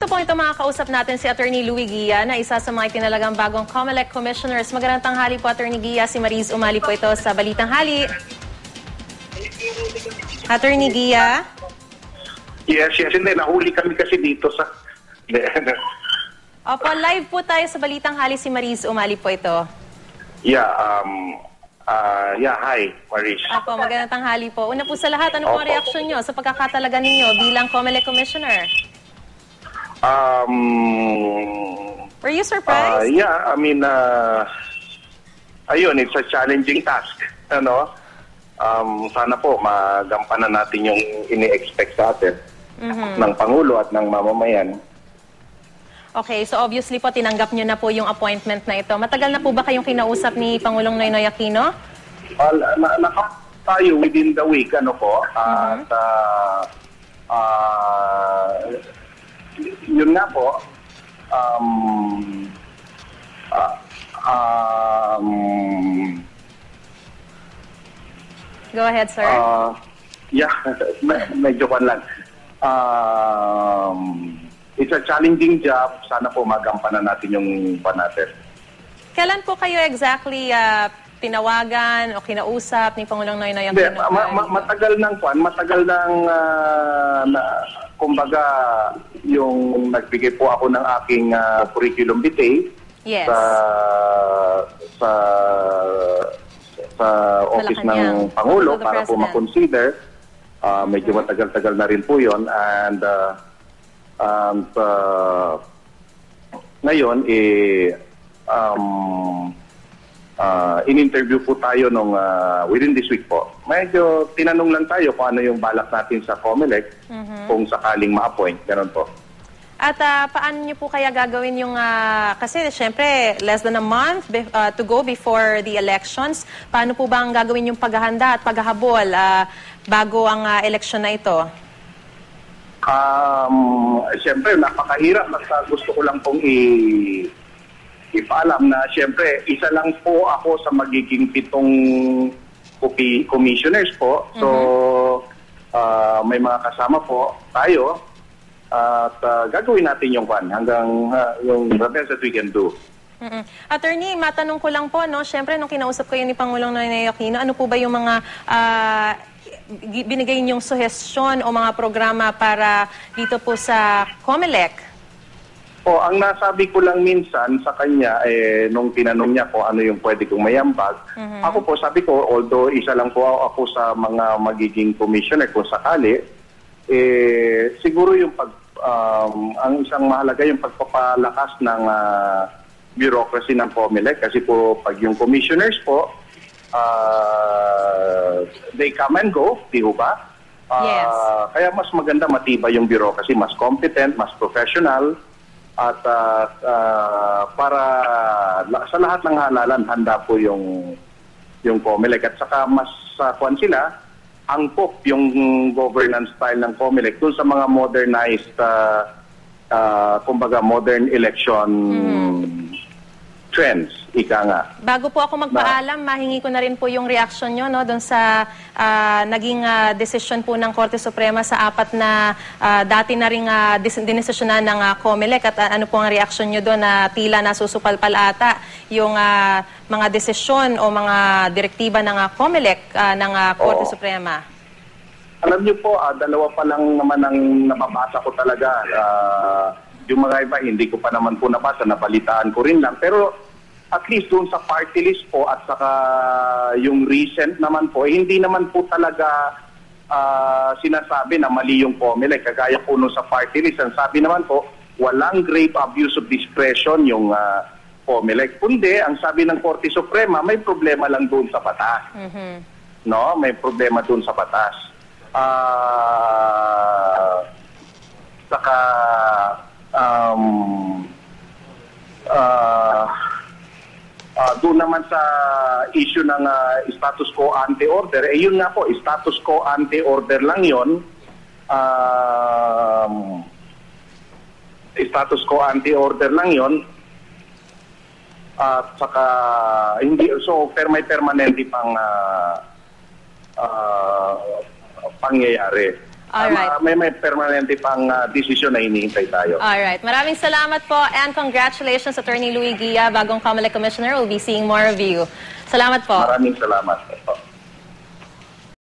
Gusto po ito makakausap natin si Attorney Louie Guia na isa sa mga tinalagang bagong COMELEC Commissioners. Magandang tanghali po, Attorney Guia. Si Mariz Umali po ito sa Balitang Hali. Attorney Guia? Yes, hindi. Nahuli kami kasi dito sa... Opo, live po tayo sa Balitang Hali. Si Mariz Umali po ito. Yeah, hi, Mariz. Opo, magandang tanghali po. Una po sa lahat, ano po ang reaksyon nyo sa pagkakatalaga ninyo bilang COMELEC Commissioner? Were you surprised? Yeah, I mean, ayun, it's a challenging task. Ano? Sana po magampanan natin yung ini-expect sa atin ng Pangulo at ng mamamayan. Okay, so obviously po tinanggap nyo na po yung appointment na ito. Matagal na po ba kayong kinausap ni Pangulong Noynoy Aquino? Tayo within the week, ano po, at yun nga po, Go ahead, sir. Yeah, medyo pan lang. It's a challenging job. Sana po magampanan natin yung pan natin. Kailan po kayo exactly tinawagan o kinausap ni Pangulong Noynoy Aquino? Matagal nang kumbaga yung nagbigay po ako ng aking curriculum vitae sa office ng Pangulo para po ma-consider. Medyo matagal-tagal na rin po yun. And ngayon, in-interview po tayo nung within this week po. Medyo tinanong lang tayo kung ano yung balak natin sa COMELEC kung sakaling ma-appoint. Ganon po. At paano nyo po kaya gagawin yung, kasi syempre less than a month to go before the elections. Paano po ba ang gagawin yung paghahanda at paghahabol bago ang eleksyon na ito? Syempre, napakahirap. Basta gusto ko lang pong ipaalam na syempre, isa lang po ako sa magiging 7 commissioners po. So, may mga kasama po tayo at gagawin natin yung hanggang yung the best that we can do. Attorney, matanong ko lang po, no? Syempre, nung kinausap kayo ni Pangulong Noynoy Aquino, ano po ba yung mga binigay niyong suhestyon o mga programa para dito po sa COMELEC? Ang nasabi ko lang minsan sa kanya, nung tinanong niya kung ano yung pwede kong mayambag, ako po sabi ko, although isa lang po ako sa mga magiging commissioner kung sakali, siguro yung ang isang mahalaga yung pagpapalakas ng bureaucracy ng COMELEC kasi po pag yung commissioners po, they come and go, di ba? Yes. Kaya mas maganda matibay yung bureaucracy, mas competent, mas professional, at para sa lahat ng halalan, handa po yung COMELEC. At saka mas sila, angkop yung governance style ng COMELEC dun sa mga modernized, kumbaga modern election trends, ika nga. Bago po ako magpaalam, mahingi ko na rin po yung reaksyon nyo, no, doon sa naging desisyon po ng Korte Suprema sa 4 na dati na rin dinesisyonan ng COMELEC at ano po ang reaksyon nyo doon na tila nasusupalpal ata yung mga desisyon o mga direktiba ng COMELEC ng Korte Suprema. Alam niyo po, dalawa pa lang naman ang nababasa ko talaga. Yung mga iba, hindi ko pa naman po nabasa, nabalitaan ko rin lang. Pero at least doon sa party list po at saka yung recent naman po, hindi naman po talaga sinasabi na mali yung COMELEC. Kagaya po sa party list, ang sabi naman po, walang grave abuse of discretion yung COMELEC. Kundi, ang sabi ng Korte Suprema, may problema lang doon sa batas. No? May problema doon sa batas. Saka doon naman sa issue ng status quo ante-order, yun nga po, status quo ante-order lang yun. Status quo ante-order lang yun. At saka, hindi, so, may permanente pang pangyayari. Alright. May permanente pang desisyon na hinihintay tayo. Alright. Maraming salamat po and congratulations, Attorney Louie Guia, bagong COMELEC Commissioner. We'll be seeing more of you. Salamat po. Maraming salamat.